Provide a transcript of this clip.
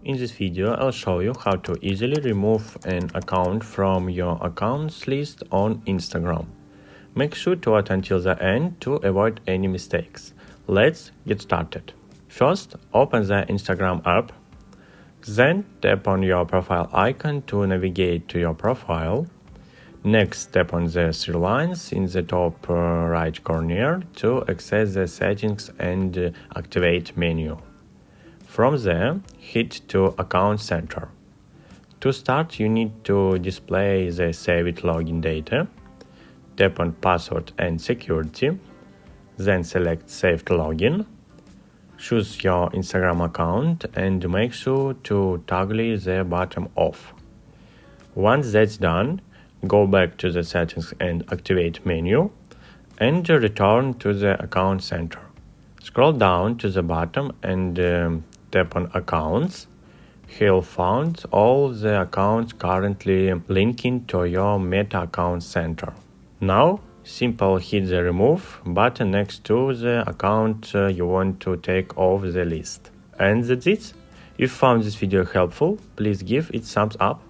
In this video, I'll show you how to easily remove an account from your accounts list on Instagram. Make sure to watch until the end to avoid any mistakes. Let's get started. First, open the Instagram app. Then tap on your profile icon to navigate to your profile. Next, tap on the three lines in the top right corner to access the settings and activate menu. From there, hit to Account Center. To start, you need to display the saved login data. Tap on Password and Security. Then select Saved Login. Choose your Instagram account and make sure to toggle the button off. Once that's done, go back to the Settings and Activate menu and return to the Account Center. Scroll down to the bottom and tap on Accounts. You'll find all the accounts currently linking to your Meta Account Center. Now, simply hit the Remove button next to the account you want to take off the list. And that's it. If you found this video helpful, please give it thumbs up.